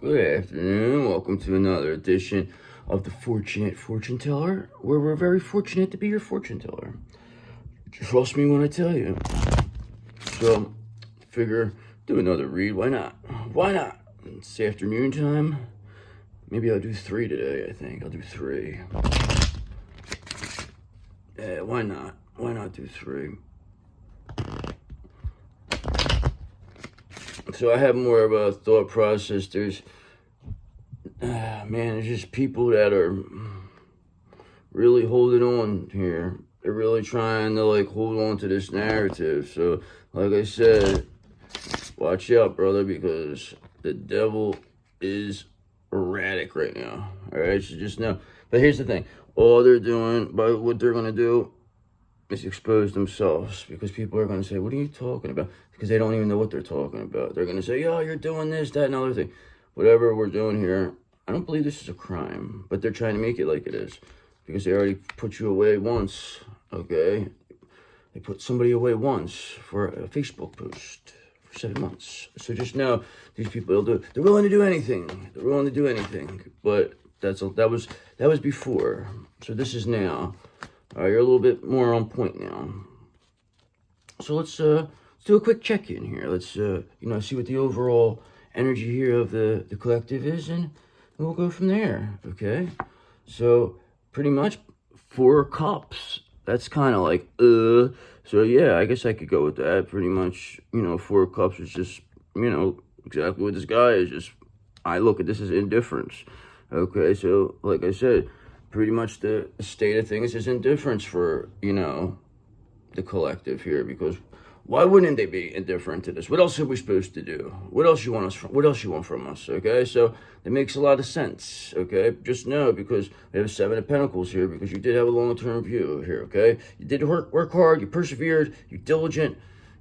Good afternoon. Welcome to another edition of the Fortunate Fortune Teller, where we're very fortunate to be your fortune teller. Trust me when I tell you. So, figure do another read. Why not? Why not? It's afternoon time. Maybe I'll do 3 today. I think I'll do 3. Yeah, why not? Why not do 3? So I have more of a thought process. There's just people that are really holding on here. They're really trying to hold on to this narrative. So, like I said, watch out, brother, because the devil is erratic right now. All right, so just know. But here's the thing: all they're doing, by what they're gonna do, is expose themselves, because people are gonna say, "What are you talking about?" Because they don't even know what they're talking about. They're gonna say, "Yo, you're doing this, that, and other thing." Whatever we're doing here, I don't believe this is a crime, but they're trying to make it like it is, because they already put you away once, okay? They put somebody away once for a Facebook post for 7 months. So just know, these people, they're willing to do anything. They're willing to do anything, but that was before. So this is now. All right, you're a little bit more on point now. So let's do a quick check-in here. Let's see what the overall energy here of the collective is, and we'll go from there. Okay, so pretty much 4 cups. That's kind of like so yeah, I guess I could go with that. Pretty much, 4 cups is just exactly what this guy is. Just I look at this as indifference. Okay, so like I said, pretty much the state of things is indifference for the collective here, because why wouldn't they be indifferent to this? What else are we supposed to do? What else you want from us? Okay, so it makes a lot of sense. Okay, just know, because we have 7 of Pentacles here, because you did have a long-term view here. Okay, you did work hard, you persevered, you're diligent.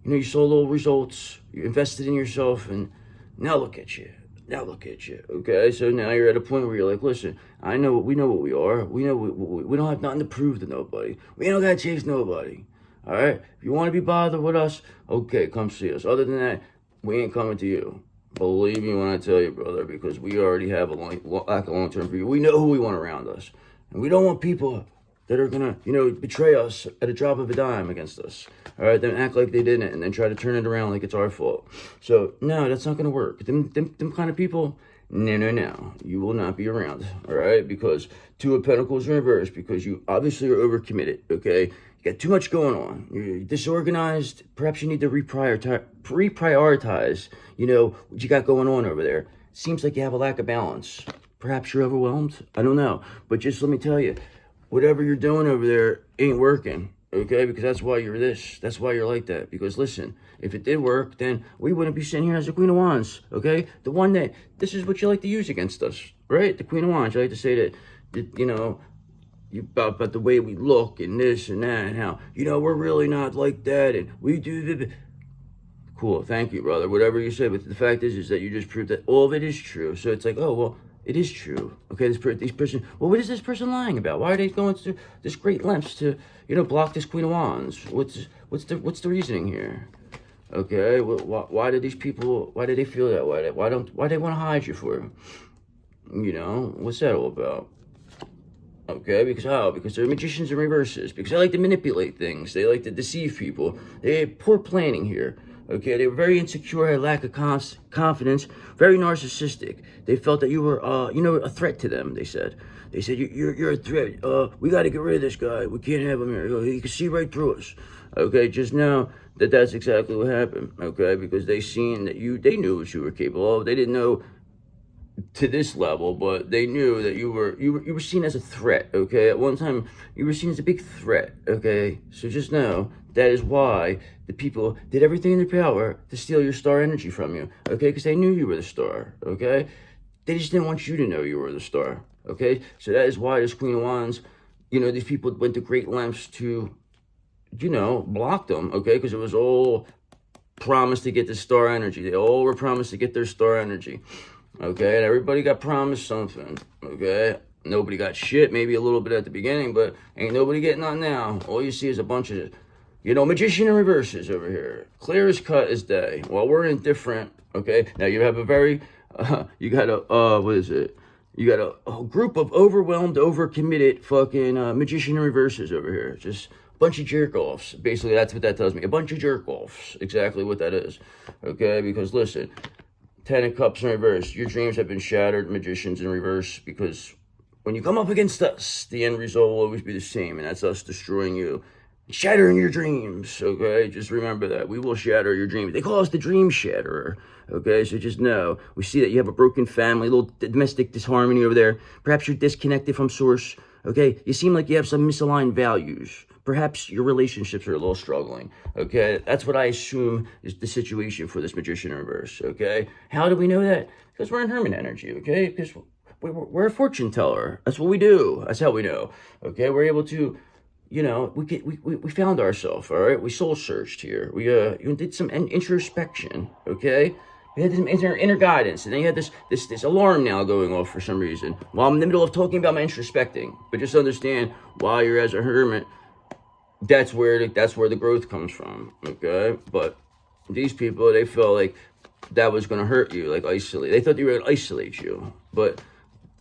You saw little results, you invested in yourself, and now look at you. Okay, so now you're at a point where you're like, listen, we know what we are. We know we don't have nothing to prove to nobody. We don't gotta chase nobody. All right, if you want to be bothered with us, okay, come see us. Other than that, we ain't coming to you. Believe me when I tell you, brother, because we already have a long-term view. We know who we want around us, and we don't want people that are gonna, betray us at a drop of a dime against us. All right, then act like they didn't, and then try to turn it around like it's our fault. So no, that's not gonna work. Them kind of people, no, you will not be around. All right, because 2 of Pentacles in reverse, because you obviously are overcommitted. Okay, you got too much going on. You're disorganized. Perhaps you need to reprioritize. What you got going on over there. Seems like you have a lack of balance. Perhaps you're overwhelmed. I don't know, but just let me tell you, whatever you're doing over there ain't working, okay? Because that's why you're this. That's why you're like that. Because listen, if it did work, then we wouldn't be sitting here as the Queen of Wands, okay? The one that, this is what you like to use against us, right? The Queen of Wands. You like to say that about the way we look and this and that, and how, we're really not like that, and we do the... Cool, thank you, brother. Whatever you say, but the fact is that you just proved that all of it is true. So it's like, oh, well, it is true. Okay, this person, well, what is this person lying about? Why are they going through this great lengths to, block this Queen of Wands? What's the reasoning here? Okay, why do these people, why do they feel that way? Why they want to hide you for? What's that all about? Okay, because they're magicians in reverses. Because they like to manipulate things. They like to deceive people. They have poor planning here. Okay, they were very insecure, had lack of confidence, very narcissistic. They felt that you were, a threat to them. They said, you're a threat. We got to get rid of this guy. We can't have him here. He can see right through us. Okay, just know that that's exactly what happened. Okay, because they seen that they knew what you were capable of. They didn't know to this level, but they knew that you were seen as a threat. Okay, at one time you were seen as a big threat. Okay, so just know that is why the people did everything in their power to steal your star energy from you. Okay, because they knew you were the star. Okay, they just didn't want you to know you were the star. Okay, so that is why this Queen of Wands, these people went to great lengths to, block them. Okay, because it was all promised to get the star energy. They all were promised to get their star energy. Okay, and everybody got promised something, okay? Nobody got shit, maybe a little bit at the beginning, but ain't nobody getting on now. All you see is a bunch of, magician in reverses over here. Clear as cut as day. While we're indifferent, okay? Now you have a very You got what is it? You got a group of overwhelmed, overcommitted fucking magician in reverses over here. Just a bunch of jerk-offs. Basically, that's what that tells me. A bunch of jerk-offs. Exactly what that is. Okay? Because, listen, 10 of Cups in reverse. Your dreams have been shattered, magicians in reverse, because when you come up against us, the end result will always be the same, and that's us destroying you. Shattering your dreams, okay? Just remember that. We will shatter your dreams. They call us the dream shatterer, okay? So just know, we see that you have a broken family, a little domestic disharmony over there. Perhaps you're disconnected from source, okay? You seem like you have some misaligned values. Perhaps your relationships are a little struggling, okay? That's what I assume is the situation for this magician in reverse, okay? How do we know that? Because we're in Hermit energy, okay? Because we're a fortune teller. That's what we do. That's how we know, okay? We're able to, you know, we found ourselves, all right? We soul searched here. We did some introspection, okay? We had some inner guidance, and then you had this alarm now going off for some reason. While I'm in the middle of talking about my introspecting, but just understand, while you're as a hermit, that's where the growth comes from, okay? But these people, they felt like that was going to hurt you, like isolate. They thought they were going to isolate you, but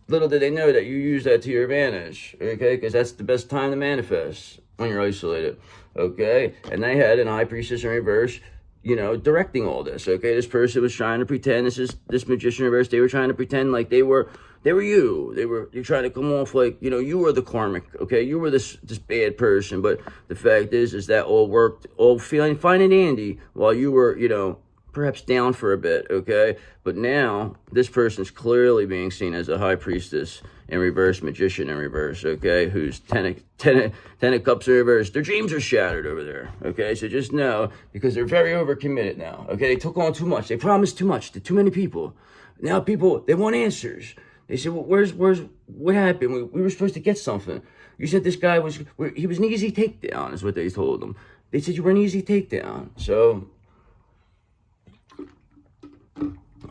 little did they know that you use that to your advantage, okay? Because that's the best time to manifest, when you're isolated, okay? And they had an high priestess in reverse, you know, directing all this, okay? This person was trying to pretend, this magician in reverse, they were trying to pretend like they were you. You're trying to come off like, you know, you were the karmic, okay? You were this bad person, but the fact is that all worked, all feeling fine and dandy while you were, you know, perhaps down for a bit, okay? But now, this person's clearly being seen as a high priestess in reverse, magician in reverse, okay? Who's 10 of Cups in reverse. Their dreams are shattered over there, okay? So just know, because they're very overcommitted now, okay? They took on too much. They promised too much to too many people. Now people, they want answers. They said, well, what happened? We were supposed to get something. You said this guy he was an easy takedown, is what they told him. They said you were an easy takedown. So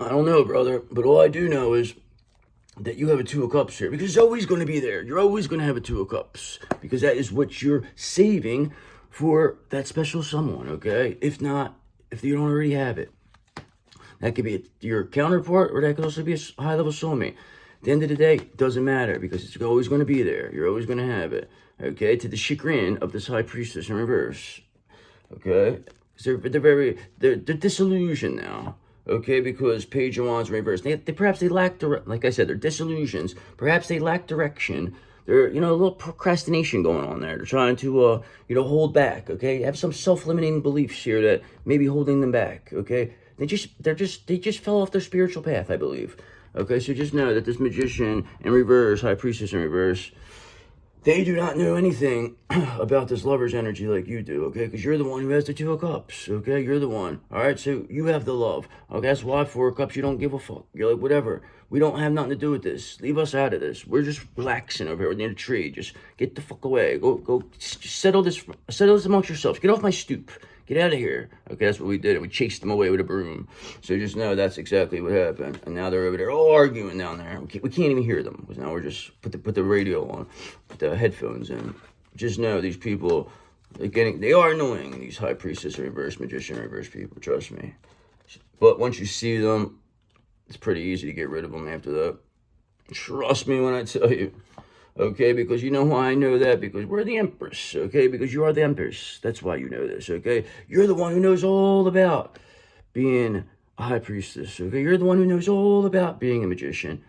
I don't know, brother, but all I do know is that you have a 2 of Cups here, because it's always going to be there. You're always going to have a 2 of Cups, because that is what you're saving for that special someone, okay? If not, if you don't already have it. That could be your counterpart, or that could also be a high-level soulmate. At the end of the day, it doesn't matter, because it's always going to be there. You're always going to have it, okay? To the chagrin of this high priestess in reverse, okay? They're disillusioned now. Okay, because Page of Wands in reverse. Perhaps they lack like I said, they're disillusions. Perhaps they lack direction. They're, you know, a little procrastination going on there. They're trying to, you know, hold back. Okay, have some self-limiting beliefs here that may be holding them back. Okay, they just fell off their spiritual path, I believe. Okay, so just know that this magician in reverse, high priestess in reverse, they do not know anything about this lover's energy like you do, okay? Because you're the one who has the 2 of Cups, okay? You're the one, all right? So you have the love, okay? That's why 4 of Cups, you don't give a fuck. You're like, whatever. We don't have nothing to do with this. Leave us out of this. We're just relaxing over here near the tree. Just get the fuck away. Go settle this amongst yourselves. Get off my stoop. Get out of here. Okay, that's what we did. We chased them away with a broom. So just know that's exactly what happened. And now they're over there all arguing down there. We can't even hear them, because now we're just put the radio on, put the headphones in. Just know these people, they are annoying, these high priestess in reverse, magician in reverse people, trust me. But once you see them, it's pretty easy to get rid of them after that. Trust me when I tell you. Okay, because you know why I know that? Because we're the Empress, okay? Because you are the Empress. That's why you know this, okay? You're the one who knows all about being a high priestess, okay? You're the one who knows all about being a magician.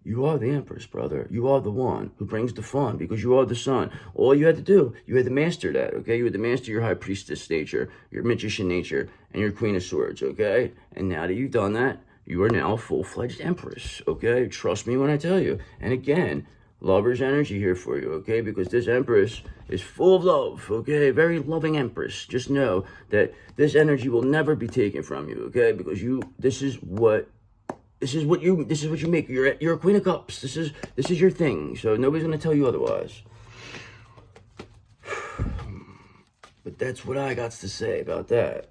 You are the Empress, brother. You are the one who brings the fun, because you are the sun. All you had to do, you had to master that, okay? You had to master your high priestess nature, your magician nature, and your Queen of Swords, okay? And now that you've done that, you are now a full-fledged Empress, okay? Trust me when I tell you. And again, lover's energy here for you, okay? Because this Empress is full of love, okay? Very loving Empress. Just know that this energy will never be taken from you, okay? Because this is what you make. You're a Queen of Cups. This is your thing. So nobody's gonna tell you otherwise. But that's what I got to say about that.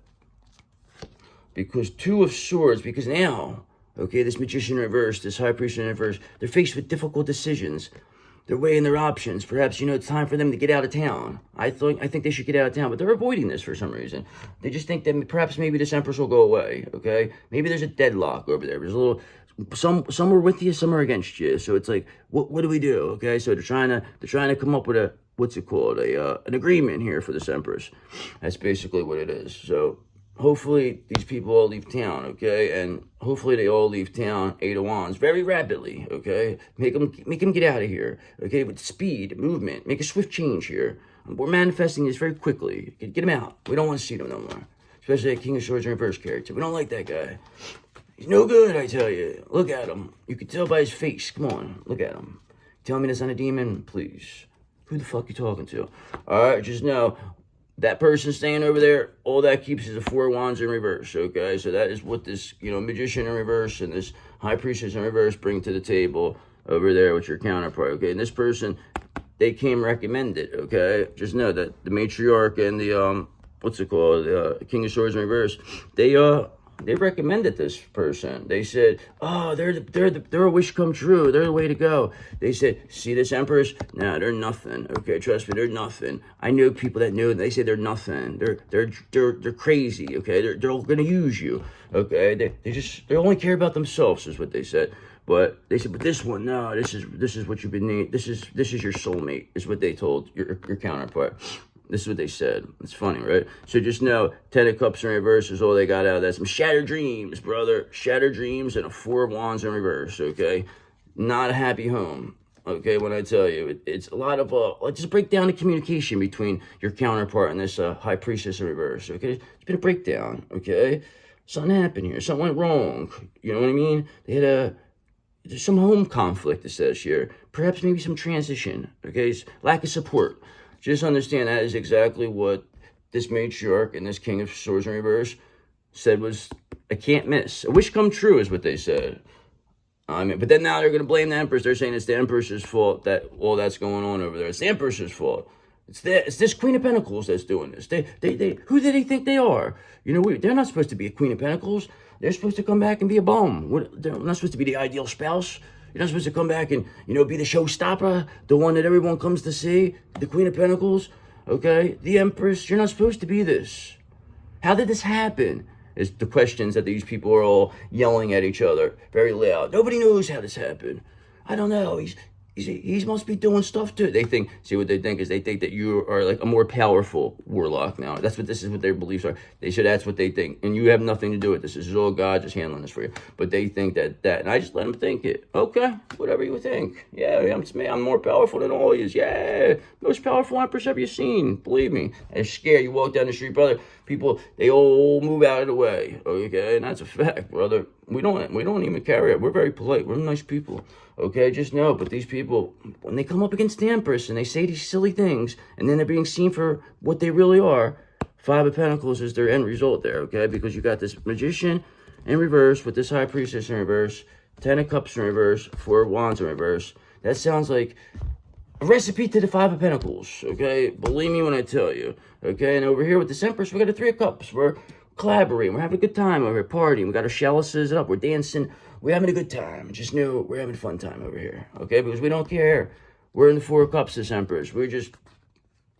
Because 2 of Swords, because now, okay, this magician in reverse, this high priest in reverse, they're faced with difficult decisions. They're weighing their options. Perhaps, you know, it's time for them to get out of town. I think they should get out of town, but they're avoiding this for some reason. They just think that perhaps maybe this Empress will go away, okay? Maybe there's a deadlock over there. There's a some are with you, some are against you. So it's like, what do we do? Okay, so they're trying to come up with a, what's it called, an agreement here for this Empress. That's basically what it is. So hopefully these people all leave town, okay, and hopefully they all leave town, Eight of Wands, very rapidly, okay. Make them get out of here, okay, with speed, movement, make a swift change here. We're manifesting this very quickly. Get them out. We don't want to see them no more, especially that King of Swords in reverse character. We don't like that guy. He's no good, I tell you. Look at him. You can tell by his face. Come on, look at him. Tell me that's not a demon, please. Who the fuck you talking to? All right, just know that person staying over there, all that keeps is the Four of Wands in reverse, okay? So that is what this, Magician in reverse and this High Priestess in reverse bring to the table over there with your counterpart, okay? And this person, they came recommended, okay? Just know that the Matriarch and the, what's it called? The King of Swords in reverse, they recommended this person. They said, oh, they're a wish come true. They're the way to go. They said, see this Empress? No, they're nothing. Okay, trust me, they're nothing. I know people that know them. They say they're nothing. They're crazy. Okay, they're gonna use you. Okay, they only care about themselves, is what they said. But they said, but this one, no, this is what you've been named. This is your soulmate, is what they told your counterpart. This is what they said. It's funny, right? So just know, 10 of Cups in reverse is all they got out of that. Some shattered dreams, brother. Shattered dreams and a Four of Wands in reverse, okay? Not a happy home, okay, when I tell you. It's a lot of, let's just break down the communication between your counterpart and this High Priestess in reverse, okay? It's been a breakdown, okay? Something happened here. Something went wrong. You know what I mean? They had there's some home conflict, it says here. Perhaps maybe some transition, okay? Lack of support. Just understand that is exactly what this Matriarch and this King of Swords in reverse said was a can't miss. A wish come true is what they said. But then now they're going to blame the Empress. They're saying it's the Empress's fault that all that's going on over there. It's the Empress's fault. It's this Queen of Pentacles that's doing this. Who do they think they are? They're not supposed to be a Queen of Pentacles. They're supposed to come back and be a bum. They're not supposed to be the ideal spouse. You're not supposed to come back and, be the showstopper, the one that everyone comes to see, the Queen of Pentacles, okay? The Empress, you're not supposed to be this. How did this happen? Is the questions that these people are all yelling at each other very loud. Nobody knows how this happened. I don't know. He must be doing stuff too. They think, see what they think is they think that you are like a more powerful warlock now. This is what their beliefs are. They said that's what they think. And you have nothing to do with this. This is all God just handling this for you. But they think that, and I just let them think it. Okay, whatever you think. Yeah, I'm more powerful than all of you. Yeah, most powerful Empress ever you've seen. Believe me. They're scared. You walk down the street, brother. People, they all move out of the way. Okay, and that's a fact, brother. We don't even carry it. We're very polite. We're nice people. Okay, just know. But these people, when they come up against the Empress and they say these silly things, and then they're being seen for what they really are, Five of Pentacles is their end result there, okay? Because you got this Magician in reverse with this High Priestess in reverse, 10 of Cups in reverse, 4 of Wands in reverse. That sounds like a recipe to the Five of Pentacles, okay? Believe me when I tell you, okay? And over here with this Empress, we got a 3 of Cups. We're collaborating. We're having a good time over here, partying. We got our chalices up. We're dancing. We're having a good time. Just know we're having a fun time over here, okay? Because we don't care. We're in the 4 of Cups, this Empress. We're just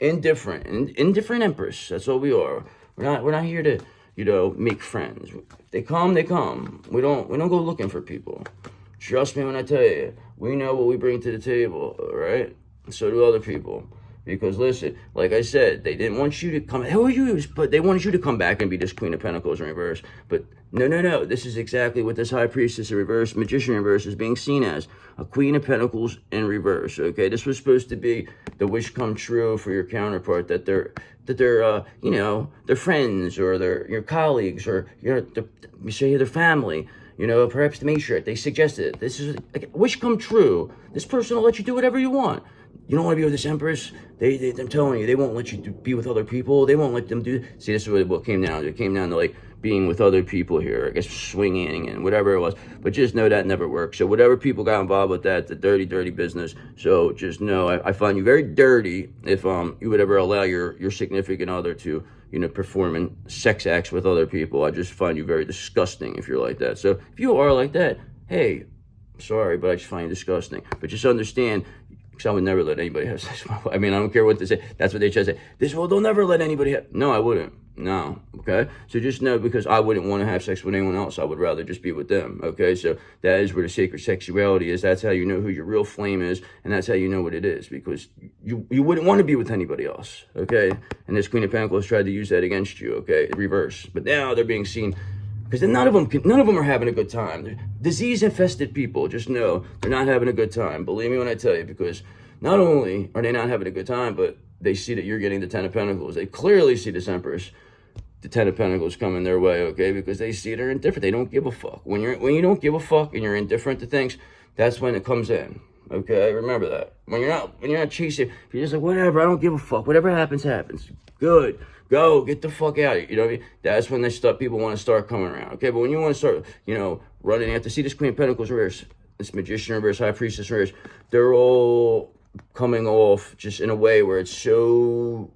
indifferent. Indifferent Empress. That's all we are. We're not here to, make friends. If they come, they come. We don't go looking for people. Trust me when I tell you. We know what we bring to the table, all right? So do other people. Because listen, like I said, they didn't want you to come. Who are you? But they wanted you to come back and be this Queen of Pentacles in reverse. But no. This is exactly what this High Priestess in reverse, Magician in reverse is being seen as. A Queen of Pentacles in reverse, okay? This was supposed to be the wish come true for your counterpart, that they're their friends or your colleagues or you say their family. Perhaps the matriarch, they suggested it. This is like a wish come true. This person will let you do whatever you want. You don't want to be with this Empress? I'm telling you, they won't let you be with other people. They won't let them do. See, this is what came down to. It came down to like being with other people here. I guess swinging and whatever it was. But just know that never worked. So whatever people got involved with that, the dirty, dirty business. So just know, I find you very dirty if you would ever allow your significant other to performing sex acts with other people. I just find you very disgusting if you're like that. So if you are like that, hey, sorry, but I just find you disgusting. But just understand, because I would never let anybody have sex. I mean, I don't care what they say. That's what they just say. They'll never let anybody have. No, I wouldn't. No, okay? So just know, because I wouldn't want to have sex with anyone else. I would rather just be with them, okay? So that is where the sacred sexuality is. That's how you know who your real flame is, and that's how you know what it is, because you wouldn't want to be with anybody else, okay? And this Queen of Pentacles tried to use that against you, okay? Reverse. But now they're being seen, because none of them are having a good time. They're disease-infested people. Just know they're not having a good time. Believe me when I tell you, because not only are they not having a good time, but they see that you're getting the Ten of Pentacles. They clearly see this Empress, the Ten of Pentacles coming their way, okay? Because they see they're indifferent. They don't give a fuck. When you don't give a fuck and you're indifferent to things, that's when it comes in, okay? Remember that. When you're not chasing, if you're just like, whatever, I don't give a fuck. Whatever happens, happens. Good. Go. Get the fuck out of here. You know what I mean? That's when people want to start coming around, okay? But when you want to start, running after, see this Queen of Pentacles reverse, this Magician reverse, High Priestess reverse, they're all coming off just in a way where it's so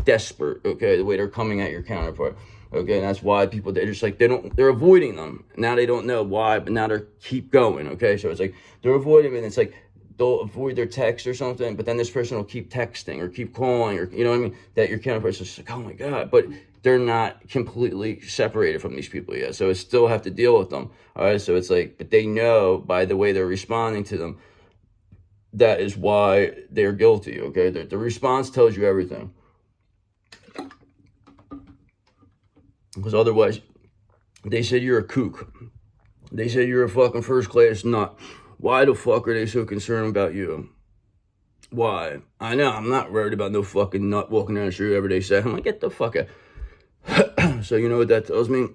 desperate, okay, the way they're coming at your counterpart, okay? And that's why people, they're just like, they're avoiding them. Now they don't know why, but now they keep going, okay? So it's like they're avoiding them, and it's like they'll avoid their text or something, but then this person will keep texting or keep calling, or you know what I mean, that your counterpart's just like, oh my god, but they're not completely separated from these people yet, so it still have to deal with them. All right, so it's like, but they know by the way they're responding to them, that is why they're guilty, okay? The response tells you everything. Because otherwise, they said you're a kook. They said you're a fucking first class nut. Why the fuck are they so concerned about you? Why? I know, I'm not worried about no fucking nut walking down the street every day saying, I'm like, get the fuck out. So you know what that tells me?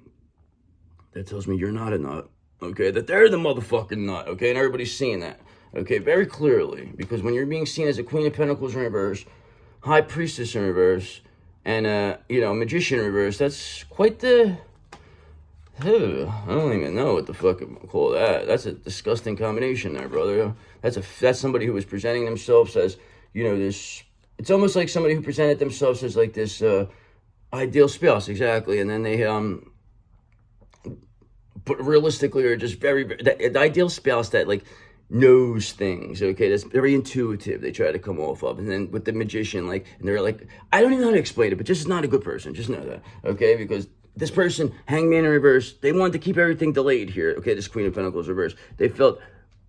That tells me you're not a nut, okay? That they're the motherfucking nut, okay? And everybody's seeing that, okay? Very clearly. Because when you're being seen as a Queen of Pentacles in reverse, High Priestess in reverse, and Magician in reverse, that's quite the... I don't even know what the fuck I call that. That's a disgusting combination there, brother. That's somebody who was presenting themselves as, this... It's almost like somebody who presented themselves as like this ideal spouse, exactly. And then they, but realistically are just the ideal spouse that like knows things, okay? That's very intuitive. They try to come off of. And then with the Magician, like, and they're like, I don't even know how to explain it, but just not a good person. Just know that, okay? Because this person, Hangman in reverse, they wanted to keep everything delayed here. Okay, this Queen of Pentacles reverse. They felt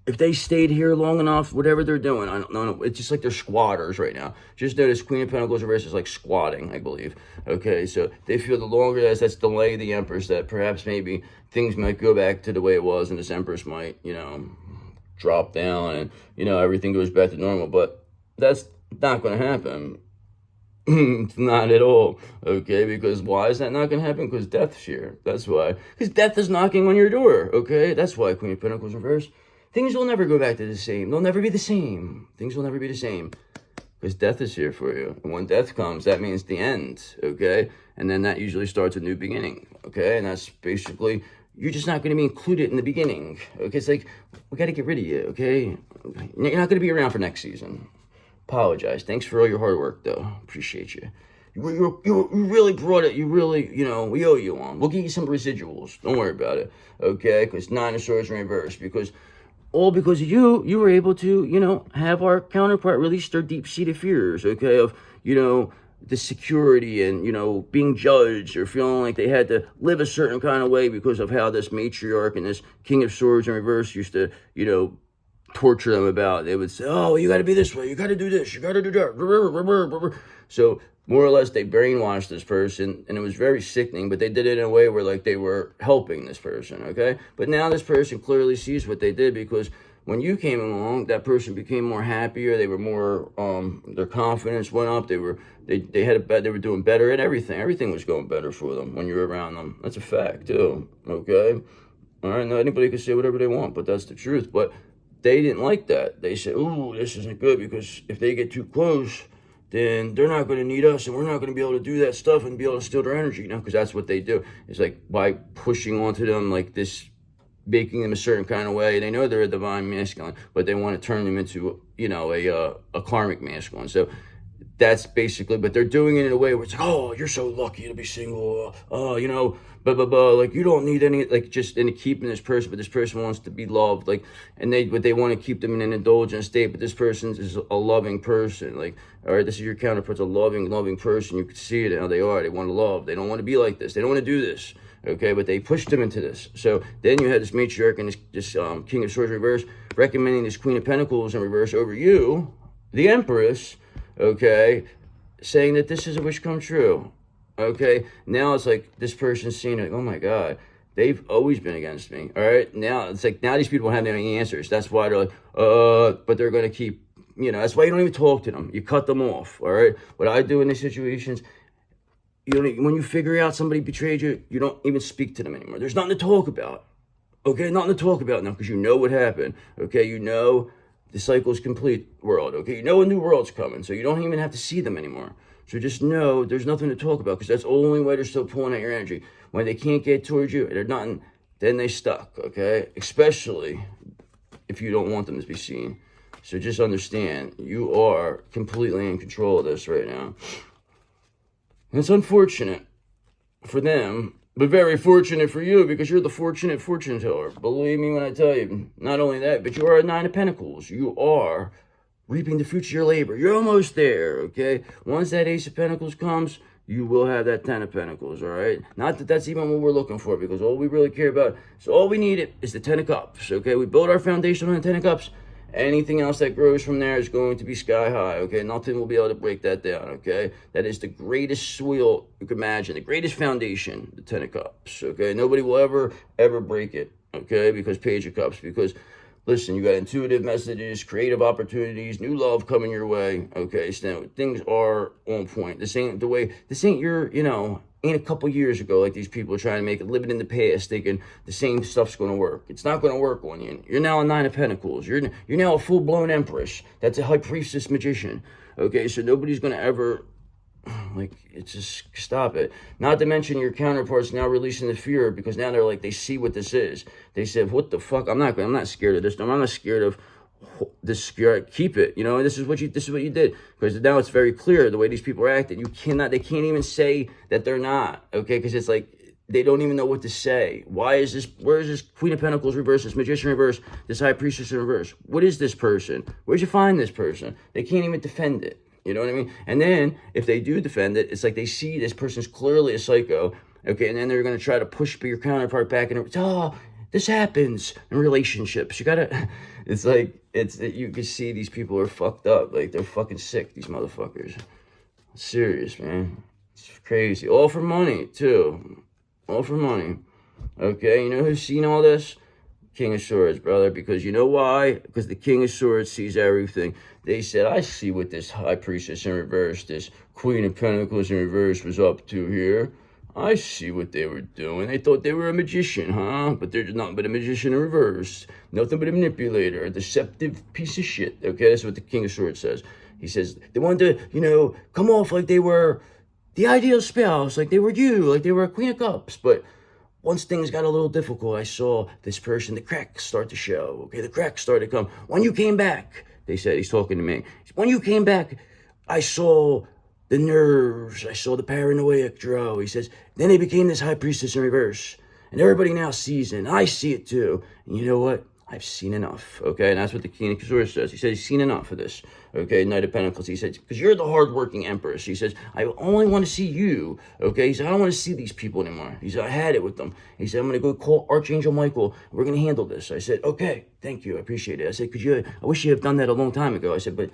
if they stayed here long enough, whatever they're doing, I don't know, it's just like they're squatters right now. Just notice Queen of Pentacles reverse is like squatting, I believe. Okay, so they feel the longer that's delay the Empress, that perhaps maybe things might go back to the way it was, and this Empress might, drop down, and, everything goes back to normal. But that's not going to happen. It's not at all, okay? Because why is that not going to happen? Because death's here. That's why. Because death is knocking on your door, okay? That's why Queen of Pentacles reverse. Things will never go back to the same. They'll never be the same. Things will never be the same. Because death is here for you. And when death comes, that means the end, okay? And then that usually starts a new beginning, okay? And that's basically, you're just not going to be included in the beginning, okay? It's like, we got to get rid of you, okay? You're not going to be around for next season. Apologize. Thanks for all your hard work, though. Appreciate you. You really brought it. You really, we owe you one. We'll give you some residuals. Don't worry about it, okay? Because Nine of Swords in reverse. Because you were able to, have our counterpart release their deep-seated fears, okay? Of, the security and, being judged or feeling like they had to live a certain kind of way because of how this matriarch and this King of Swords in reverse used to, torture them about. They would say, oh, you got to be this way, you got to do this, you got to do that. So more or less they brainwashed this person, and it was very sickening, but they did it in a way where like they were helping this person, okay? But now this person clearly sees what they did, because when you came along, that person became more happier. They were more, their confidence went up. They were doing better at everything. Everything was going better for them when you were around them. That's a fact too, okay? All right, now anybody can say whatever they want, but that's the truth. But they didn't like that. They said, ooh, this isn't good, because if they get too close, then they're not going to need us, and we're not going to be able to do that stuff and be able to steal their energy, because that's what they do. It's like by pushing onto them like this, making them a certain kind of way. They know they're a divine masculine, but they want to turn them into, a karmic masculine. So that's basically, but they're doing it in a way where it's like, oh, you're so lucky to be single. You know, blah, blah, blah. Like, you don't need any, like, just into keeping this person, but this person wants to be loved. Like, but they want to keep them in an indulgent state, but this person is a loving person. Like, all right, this is your counterpart's a loving person. You can see it how they are. They want to love. They don't want to be like this. They don't want to do this. Okay, but they pushed them into this. So then you had this matriarch and this King of Swords reverse recommending this Queen of Pentacles in reverse over you, the Empress, okay, saying that this is a wish come true. Okay, now it's like this person's seeing it, oh my God, they've always been against me. All right, now it's like, now these people don't have any answers. That's why they're like, but they're going to keep, you know, that's why you don't even talk to them. You cut them off. All right, what I do in these situations, you don't, when you figure out somebody betrayed you, you don't even speak to them anymore. There's nothing to talk about. Okay, nothing to talk about now because you know what happened. Okay, you know the cycle is complete, world. Okay, you know a new world's coming, so you don't even have to see them anymore. So just know there's nothing to talk about because that's the only way they're still pulling at your energy. When they can't get towards you, they're nothing, then they stuck, okay? Especially if you don't want them to be seen. So just understand, you are completely in control of this right now. And it's unfortunate for them, but very fortunate for you because you're the fortunate fortune teller. Believe me when I tell you, not only that, but you are a Nine of Pentacles. You are reaping the fruits of your labor. You're almost there, okay? Once that Ace of Pentacles comes, you will have that Ten of Pentacles, all right? Not that that's even what we're looking for because all we really care about, so all we need is the Ten of Cups, okay? We build our foundation on the Ten of Cups. Anything else that grows from there is going to be sky high, okay? Nothing will be able to break that down, okay? That is the greatest soil you can imagine, the greatest foundation, the Ten of Cups, okay? Nobody will ever break it, okay? Because Page of Cups, because, listen, you got intuitive messages, creative opportunities, new love coming your way, okay? So things are on point. This ain't your, you know, ain't a couple years ago like these people are trying to make it, living in the past, thinking the same stuff's going to work. It's not going to work on you. You're now a Nine of Pentacles. You're now a full-blown Empress. That's a High Priestess magician. Okay, so nobody's going to ever, like, it's just, stop it. Not to mention your counterparts now releasing the fear because now they're like, they see what this is. They said, what the fuck? I'm not scared of this. I'm not scared of this spirit. Keep it, you know. This is what you did, because now it's very clear the way these people are acting. They can't even say that they're not, okay, because it's like they don't even know what to say. Where is this Queen of Pentacles reverse, this Magician reverse, this High Priestess in reverse? What is this person? Where'd you find this person? They can't even defend it, you know what I mean? And then if they do defend it, it's like they see this person's clearly a psycho, okay, and then they're going to try to push your counterpart back and this happens in relationships. You gotta, it's like, you can see these people are fucked up. Like, they're fucking sick, these motherfuckers. Serious, man. It's crazy. All for money, too. All for money. Okay, you know who's seen all this? King of Swords, brother. Because you know why? Because the King of Swords sees everything. They said, I see what this High Priestess in reverse, this Queen of Pentacles in reverse was up to here. I see what they were doing. They thought they were a magician, huh? But they're nothing but a magician in reverse. Nothing but a manipulator, a deceptive piece of shit. Okay, that's what the King of Swords says. He says they wanted to, you know, come off like they were the ideal spouse, like they were you, like they were a Queen of Cups. But once things got a little difficult, I saw this person, the cracks start to show. Okay, the cracks started to come. When you came back, they said, he's talking to me. When you came back, I saw the nerves, I saw the paranoiac draw. He says, then they became this High Priestess in reverse. And everybody now sees it, and I see it too. And you know what? I've seen enough, okay? And that's what the King of Swords says. He says he's seen enough of this, okay? Knight of Pentacles. He says, because you're the hardworking Empress. He says, I only want to see you, okay? He said, I don't want to see these people anymore. He said, I had it with them. He said, I'm going to go call Archangel Michael. We're going to handle this. I said, okay, thank you. I appreciate it. I said, I wish you had done that a long time ago. I said, but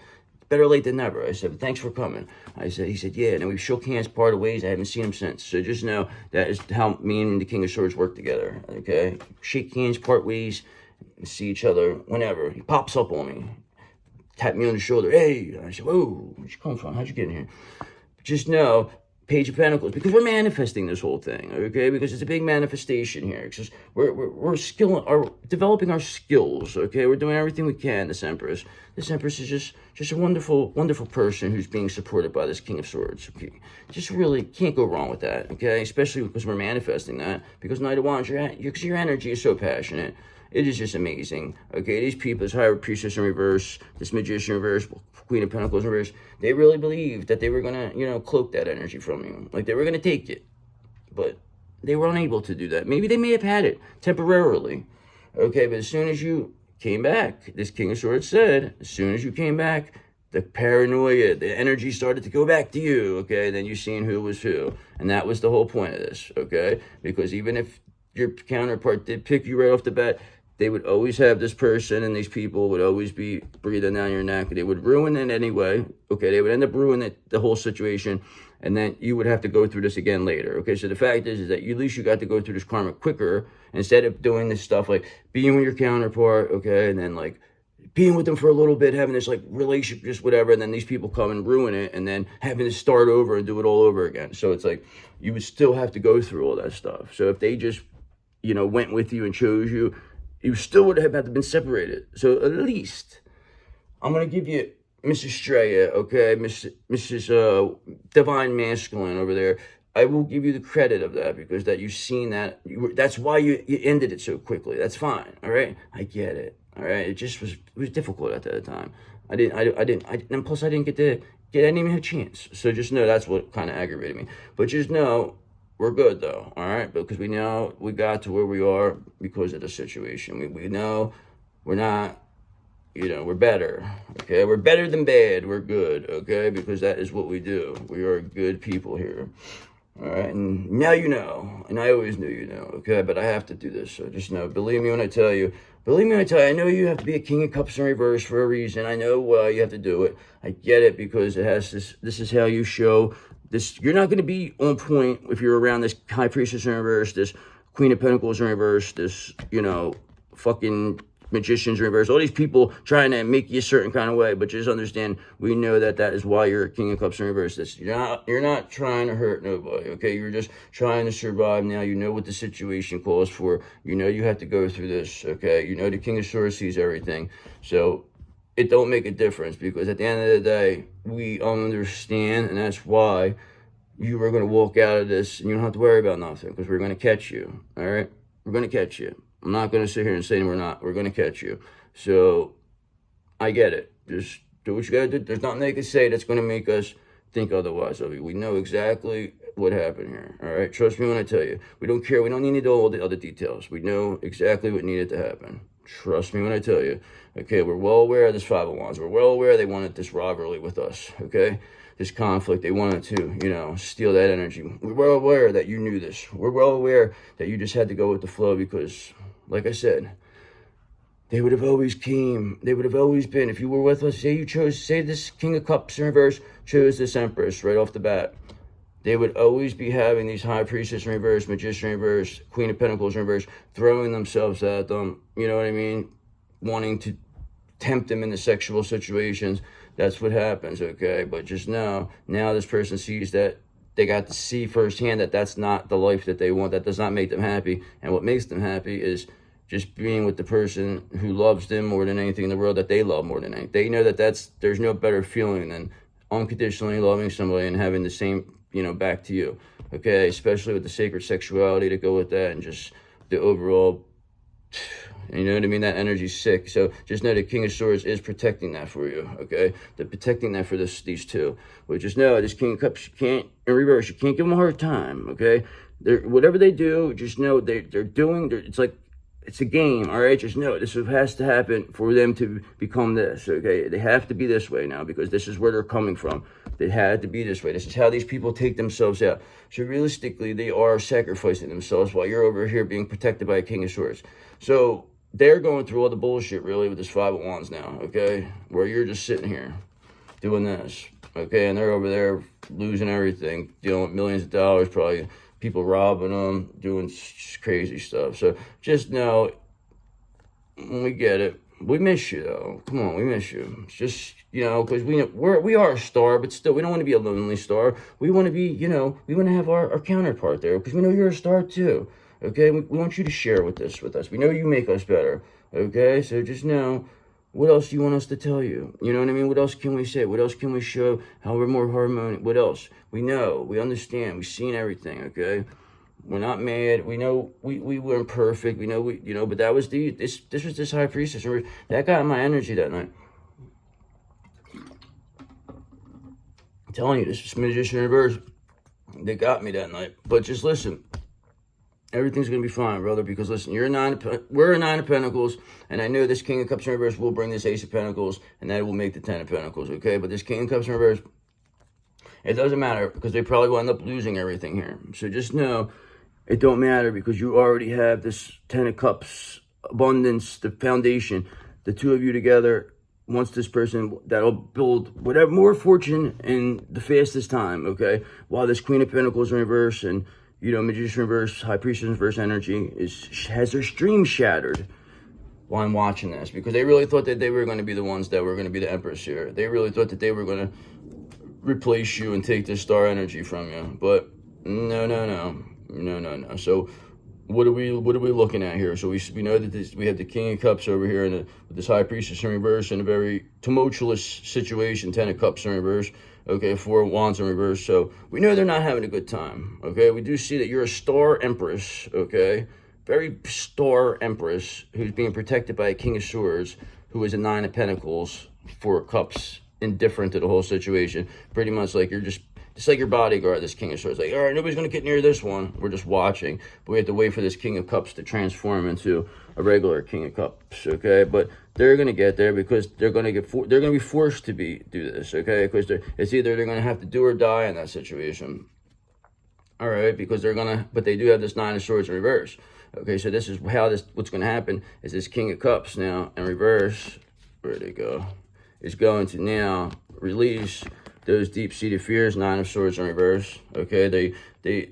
better late than never. I said, thanks for coming. He said, yeah. And then we shook hands, parted ways. I haven't seen him since. So just know that is how me and the King of Swords work together, okay? Shake hands, part ways, and see each other whenever. He pops up on me, tapped me on the shoulder. Hey, I said, whoa, where'd you come from? How'd you get in here? Just know, Page of Pentacles, because we're manifesting this whole thing, okay? Because it's a big manifestation here. It's just, we're developing our skills, okay? We're doing everything we can, this Empress. This Empress is just a wonderful, wonderful person who's being supported by this King of Swords, okay? Just really can't go wrong with that, okay? Especially because we're manifesting that. Because Knight of Wands, your energy is so passionate. It is just amazing. Okay, these people, this higher priestess in reverse, this magician in reverse, Queen of Pentacles in reverse, they really believed that they were gonna, cloak that energy from you. Like they were gonna take it. But they were unable to do that. Maybe they may have had it temporarily. Okay, but as soon as you came back, this King of Swords said, as soon as you came back, the paranoia, the energy started to go back to you, okay? Then you seen who was who. And that was the whole point of this, okay? Because even if your counterpart did pick you right off the bat, they would always have this person, and these people would always be breathing down your neck. They would ruin it anyway, okay? They would end up ruining the whole situation, and then you would have to go through this again later, okay? So the fact is that at least you got to go through this karma quicker, instead of doing this stuff like being with your counterpart, okay? And then like being with them for a little bit, having this like relationship, just whatever, and then these people come and ruin it, and then having to start over and do it all over again. So it's like you would still have to go through all that stuff. So if they just, went with you and chose you, you still would have had to been separated. So at least I'm gonna give you Mrs. Straya, okay, Mrs. Divine Masculine over there. I will give you the credit of that, because that you've seen that. That's why you ended it so quickly. That's fine. All right, I get it. All right, it just was difficult at that time. I didn't, and plus I didn't I didn't even have a chance. So just know that's what kind of aggravated me. But just know we're good though. All right, because we know we got to where we are because of the situation. We know we're not. We're better, okay? We're better than bad. We're good, okay? Because that is what we do. We are good people here, all right? And now you know, and I always knew okay? But I have to do this, so just know, believe me when I tell you, I know you have to be a King of Cups in reverse for a reason. I know why you have to do it. I get it, because it has this is how you show this. You're not going to be on point if you're around this High Priestess in reverse, this Queen of Pentacles in reverse, this, fucking magicians in reverse, all these people trying to make you a certain kind of way. But just understand, we know that is why you're a King of Cups in reverse. You're not trying to hurt nobody, okay? You're just trying to survive. Now you know what the situation calls for. You have to go through this, okay? The King of Swords sees everything, so it don't make a difference, because at the end of the day, we understand, and that's why you are going to walk out of this and you don't have to worry about nothing, because we're going to catch you, all right? We're going to catch you. I'm not going to sit here and say we're not. We're going to catch you. So I get it. Just do what you got to do. There's nothing they can say that's going to make us think otherwise of you. We know exactly what happened here. All right? Trust me when I tell you. We don't care. We don't need to know all the other details. We know exactly what needed to happen. Trust me when I tell you. Okay, we're well aware of this Five of Wands. We're well aware they wanted this rivalry with us. Okay? This conflict, they wanted to, steal that energy. We're well aware that you knew this. We're well aware that you just had to go with the flow, because, like I said, they would have always came. They would have always been. If you were with us, say this King of Cups in reverse chose this Empress right off the bat, they would always be having these High Priestess in reverse, Magician in reverse, Queen of Pentacles in reverse, throwing themselves at them, you know what I mean? Wanting to tempt them into sexual situations. That's what happens, okay? But just now this person sees that they got to see firsthand that that's not the life that they want. That does not make them happy. And what makes them happy is just being with the person who loves them more than anything in the world, that they love more than anything. They know that there's no better feeling than unconditionally loving somebody and having the same, back to you, okay? Especially with the sacred sexuality to go with that, and just the overall, you know what I mean? That energy's sick. So just know the King of Swords is protecting that for you, okay? They're protecting that for these two. But just know, this King of Cups, you can't, in reverse, you can't give them a hard time, okay? Whatever they do, just know it's like, it's a game, all right? Just know this has to happen for them to become this, okay? They have to be this way now, because this is where they're coming from. They had to be this way. This is how these people take themselves out. So realistically, they are sacrificing themselves while you're over here being protected by a King of Swords. So they're going through all the bullshit, really, with this Five of Wands now, okay? Where you're just sitting here doing this, okay? And they're over there losing everything, dealing with millions of dollars, probably people robbing them, doing crazy stuff. So just know, we get it. We miss you, though. Come on, we miss you. It's just, because we are a star, but still, we don't want to be a lonely star. We want to be, we want to have our counterpart there, because we know you're a star, too. Okay, we want you to share with us. We know you make us better. Okay, so just know, what else do you want us to tell you? You know what I mean? What else can we say? What else can we show? How we're more harmonious? What else? We know, we understand, we've seen everything, okay? We're not mad. We know we weren't perfect. We know but that was this was this high priestess. Remember, that got my energy that night. I'm telling you, this magician in reverse, they got me that night. But just listen, everything's gonna be fine, brother. Because listen, we're a 9 of Pentacles, and I know this King of Cups in reverse will bring this Ace of Pentacles, and that will make the 10 of Pentacles. Okay, but this King of Cups in reverse, it doesn't matter because they probably will end up losing everything here. So just know it don't matter because you already have this 10 of Cups, abundance, the foundation. The two of you together, once this person, that'll build whatever more fortune in the fastest time, okay? While this Queen of Pentacles in reverse and, Magician reverse, High Priestess in reverse energy has their stream shattered while I'm watching this because they really thought that they were going to be the ones that were going to be the Empress here. They really thought that they were going to replace you and take this star energy from you, but no. So what are we looking at here? So we know that we have the King of Cups over here and with this High Priestess in reverse in a very tumultuous situation, 10 of Cups in reverse, okay, 4 of Wands in reverse. So we know they're not having a good time, okay? We do see that you're a star Empress, okay? Very star Empress who's being protected by a King of Swords who is a 9 of Pentacles, 4 of Cups, indifferent to the whole situation. Pretty much like you're just like your bodyguard, this King of Swords. Like, all right, nobody's going to get near this one. We're just watching. But we have to wait for this King of Cups to transform into a regular King of Cups, okay? But they're going to get there because they're going to be forced to do this, okay? Because it's either they're going to have to do or die in that situation. All right, because but they do have this 9 of Swords in reverse. Okay, so this is what's going to happen is this King of Cups now in reverse, where'd they go, is going to now release those deep-seated fears, 9 of Swords in reverse. Okay, they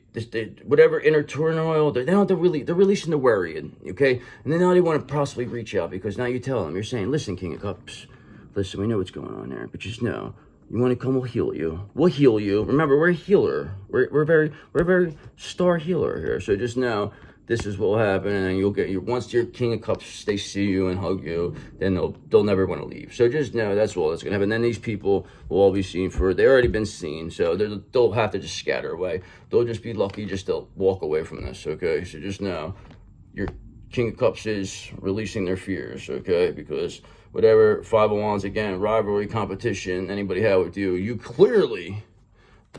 whatever inner turmoil, they're releasing the worrying. Okay, and then now they want to possibly reach out because now you tell them, you're saying, listen, King of Cups, listen, we know what's going on there, but just know, you want to come, we'll heal you. We'll heal you. Remember, we're a healer. We're very star healer here. So just know this is what will happen, and then you'll get once your King of Cups, they see you and hug you, then they'll never want to leave. So just know that's all that's gonna happen. Then these people will all be seen they've already been seen, so they'll have to just scatter away. They'll just be lucky just to walk away from this. Okay, so just know your King of Cups is releasing their fears. Okay, because whatever 5 of Wands again, rivalry, competition, anybody had with you, you clearly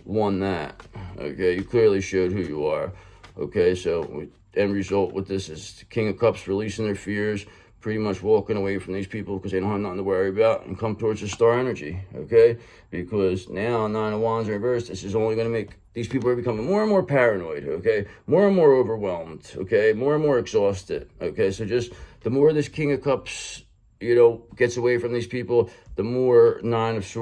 won that. Okay, you clearly showed who you are. Okay, so end result with this is the King of Cups releasing their fears, pretty much walking away from these people because they don't have nothing to worry about and come towards the star energy, okay? Because now 9 of Wands in reverse, this is only going to make these people are becoming more and more paranoid, okay? More and more overwhelmed, okay? More and more exhausted, okay? So just the more this King of Cups, gets away from these people, the more 9 of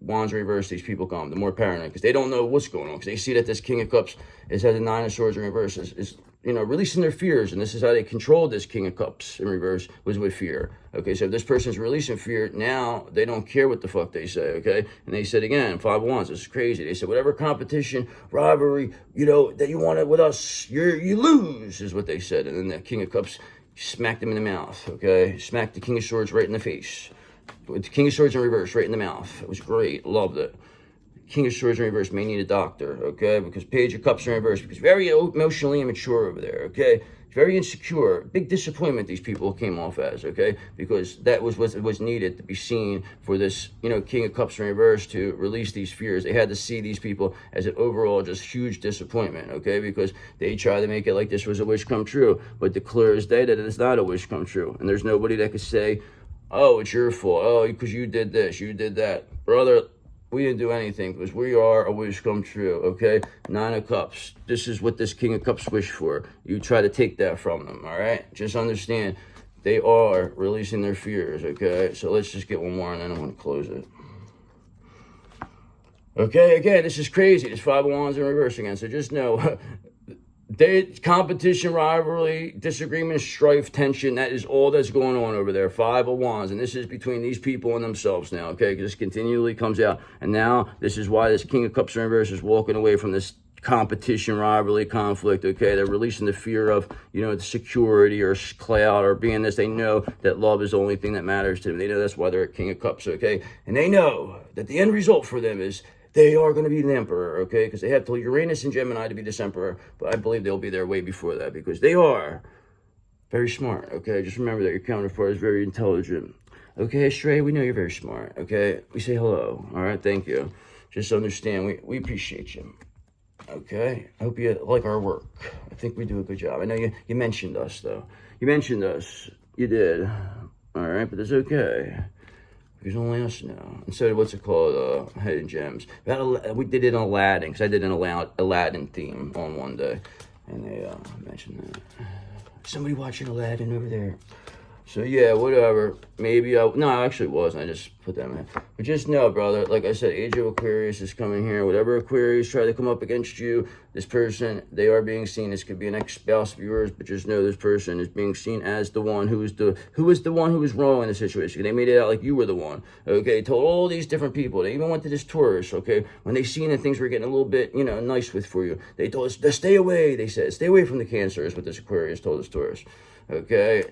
Wands in reverse these people come, the more paranoid, because they don't know what's going on, because they see that this King of Cups has a 9 of Swords in reverse, is releasing their fears, and this is how they controlled this King of Cups in reverse, was with fear. Okay, so if this person's releasing fear, now they don't care what the fuck they say, okay? And they said again, 5 of Wands, this is crazy. They said, whatever competition, rivalry, that you wanted with us, you lose, is what they said. And then the King of Cups smacked him in the mouth, okay? Smacked the King of Swords right in the face. With the King of Swords in reverse, right in the mouth. It was great. Loved it. King of Swords in reverse may need a doctor, okay? Because Page of Cups in reverse, because very emotionally immature over there, okay? Very insecure. Big disappointment these people came off as, okay? Because that was what was needed to be seen for this, King of Cups in reverse to release these fears. They had to see these people as an overall just huge disappointment, okay? Because they tried to make it like this was a wish come true. But the clear as day that it is not a wish come true. And there's nobody that could say, oh, it's your fault. Oh, because you did this, you did that. Brother, we didn't do anything because we are a wish come true, okay? 9 of Cups. This is what this King of Cups wish for. You try to take that from them, all right? Just understand, they are releasing their fears, okay? So let's just get one more and then I'm going to close it. Okay, again, this is crazy. There's 5 of Wands in reverse again. So just know, competition, rivalry, disagreement, strife, tension, that is all that's going on over there. 5 of Wands, and this is between these people and themselves now, okay? Because this continually comes out. And now, this is why this King of Cups in reverse is walking away from this competition, rivalry, conflict, okay? They're releasing the fear of, the security or cloud or being this. They know that love is the only thing that matters to them. They know that's why they're a King of Cups, okay? And they know that the end result for them is they are going to be the emperor, okay? Because they have till Uranus and Gemini to be this emperor, but I believe they'll be there way before that because they are very smart, okay? Just remember that your counterpart is very intelligent. Okay, Stray, we know you're very smart, okay? We say hello, all right? Thank you. Just understand, we appreciate you, okay? I hope you like our work. I think we do a good job. I know you mentioned us, though. You mentioned us. You did. All right, but that's okay. Because only us know. And so, what's it called? Hidden Gems. We did it in Aladdin, because I did an Aladdin theme on one day. And they mentioned that. Somebody watching Aladdin over there. So, yeah, whatever. Maybe no, I actually wasn't. I just put that in. But just know, brother, like I said, Age of Aquarius is coming here. Whatever Aquarius try to come up against you, this person, they are being seen. This could be an ex-spouse of yours, but just know this person is being seen as the one who was the one who was wrong in the situation. They made it out like you were the one, okay? Told all these different people. They even went to this tourist, okay? When they seen that things were getting a little bit, nice with for you, they told us to stay away. They said, stay away from the Cancer is what this Aquarius told this tourist. Okay,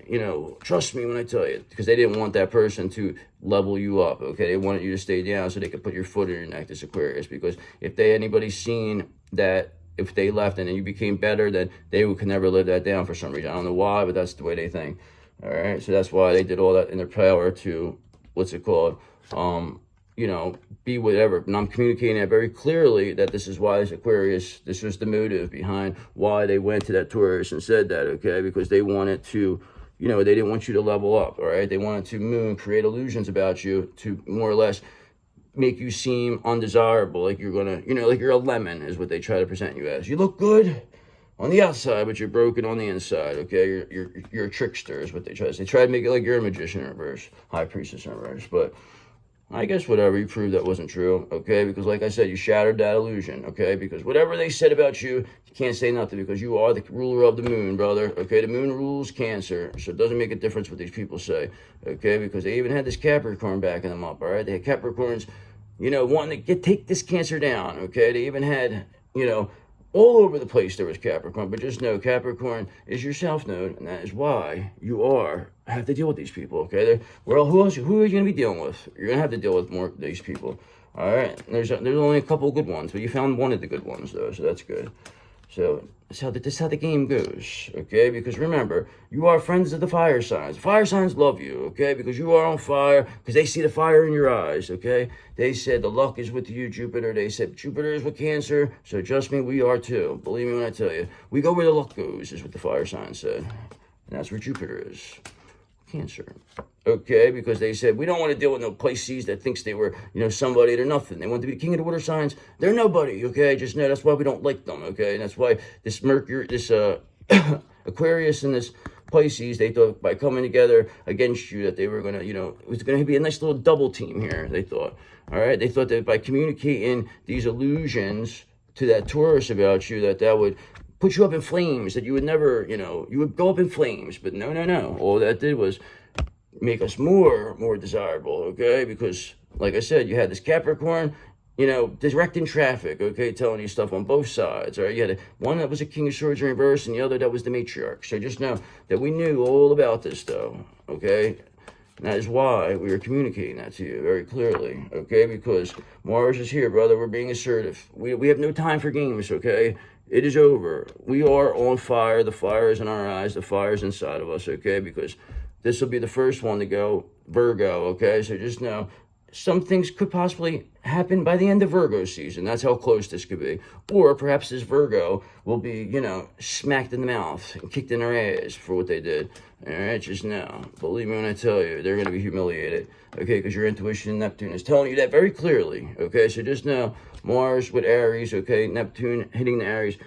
trust me when I tell you, because they didn't want that person to level you up, okay? They wanted you to stay down so they could put your foot in your neck, this Aquarius, because if anybody's seen that, if they left and then you became better, then they could never live that down for some reason. I don't know why, but that's the way they think, all right? So that's why they did all that in their power to, what's it called, be whatever. And I'm communicating that very clearly that this is why this Aquarius, this was the motive behind why they went to that tourist and said that, okay? Because they wanted to, they didn't want you to level up, all right? They wanted to create illusions about you to more or less make you seem undesirable, like you're gonna, like you're a lemon is what they try to present you as. You look good on the outside, but you're broken on the inside, okay? You're a trickster is what they try to say. They try to make it like you're a magician in reverse, high priestess in reverse, but I guess whatever, you proved that wasn't true, okay? Because like I said, you shattered that illusion, okay? Because whatever they said about you, you can't say nothing because you are the ruler of the moon, brother, okay? The moon rules Cancer, so it doesn't make a difference what these people say, okay? Because they even had this Capricorn backing them up, all right? They had Capricorns, wanting to take this Cancer down, okay? They even had, all over the place there was Capricorn, but just know Capricorn is your self node, and that is why you have to deal with these people, okay? Who are you going to be dealing with? You're going to have to deal with more of these people, all right? There's only a couple of good ones, but you found one of the good ones, though, so that's good. So this is how the game goes, okay? Because remember, you are friends of the fire signs. Fire signs love you, okay? Because you are on fire, because they see the fire in your eyes, okay? They said the luck is with you, Jupiter. They said Jupiter is with Cancer, so trust me, we are too. Believe me when I tell you. We go where the luck goes, is what the fire sign said. And that's where Jupiter is. Cancer. Okay, because they said, we don't want to deal with no Pisces that thinks they were, somebody, they're nothing. They want to be the king of the water signs. They're nobody, okay? Just know that's why we don't like them, okay? And that's why this Mercury, this Aquarius and this Pisces, they thought by coming together against you that they were going to, it was going to be a nice little double team here, they thought. All right? They thought that by communicating these illusions to that Taurus about you, that would put you up in flames, that you would never, you would go up in flames. But no. All that did was make us more desirable, okay? Because, like I said, you had this Capricorn, directing traffic, okay, telling you stuff on both sides, all right? You had one that was a King of Swords in reverse, and the other that was the matriarch. So just know that we knew all about this, though, okay? And that is why we were communicating that to you very clearly, okay? Because Mars is here, brother. We're being assertive. We have no time for games, okay? It is over. We are on fire. The fire is in our eyes. The fire is inside of us, okay? Because this will be the first one to go Virgo, okay? So just know some things could possibly happen by the end of Virgo season. That's how close this could be. Or perhaps this Virgo will be, smacked in the mouth and kicked in their ass for what they did. All right, just know. Believe me when I tell you, they're going to be humiliated, okay? Because your intuition, Neptune, is telling you that very clearly, okay? So just know Mars with Aries, okay? Neptune hitting the Aries.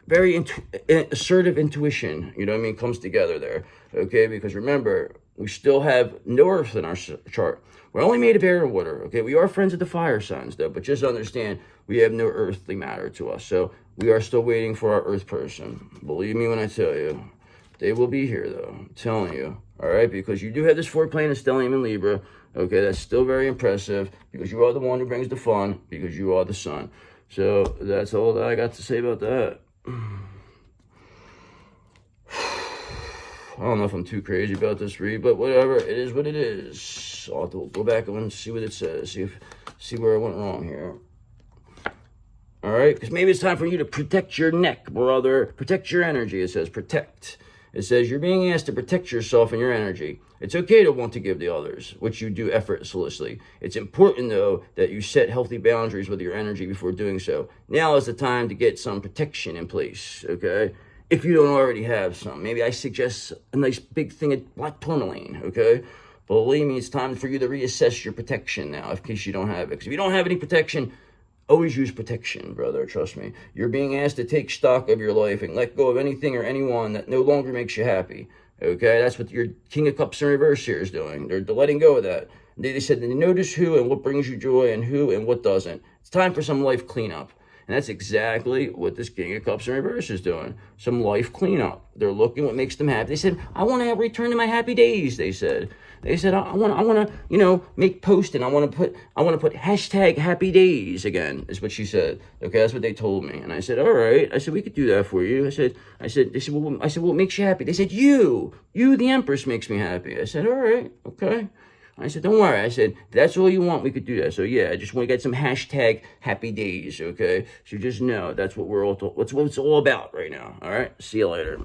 Very assertive intuition, comes together there, okay? Because remember, we still have no earth in our chart. We're only made of air and water, okay? We are friends of the fire signs, though, but just understand we have no earthly matter to us. So we are still waiting for our earth person. Believe me when I tell you. They will be here, though. I'm telling you, all right? Because you do have this four-planet stellium in Libra, okay? That's still very impressive because you are the one who brings the fun because you are the sun. So that's all that I got to say about that. I don't know if I'm too crazy about this read, but whatever, it is what it is. I'll have to go back and see what it says, see where I went wrong here. all right? Because maybe it's time for you to protect your neck, brother. Protect your energy, it says. Protect. It says you're being asked to protect yourself and your energy. It's okay to want to give to others, which you do effortlessly. It's important, though, that you set healthy boundaries with your energy before doing so. Now is the time to get some protection in place, okay? If you don't already have some. Maybe I suggest a nice big thing of black tourmaline, okay? Believe me, it's time for you to reassess your protection now, in case you don't have it. Because if you don't have any protection, always use protection, brother. Trust me. You're being asked to take stock of your life and let go of anything or anyone that no longer makes you happy. Okay? That's what your King of Cups in reverse here is doing. They're letting go of that. They said, notice who and what brings you joy and who and what doesn't. It's time for some life cleanup. And that's exactly what this King of Cups in reverse is doing. Some life cleanup. They're looking what makes them happy. They said, I want to return to my happy days, they said. They said, I want to, make post and I want to put hashtag happy days again, is what she said. Okay, that's what they told me. And I said, all right. I said, we could do that for you. They said, well, what makes you happy? They said, you, the Empress makes me happy. I said, all right, okay. I said, don't worry. I said, if that's all you want, we could do that. So yeah, I just want to get some hashtag happy days, okay? So just know that's what what it's all about right now. All right, see you later.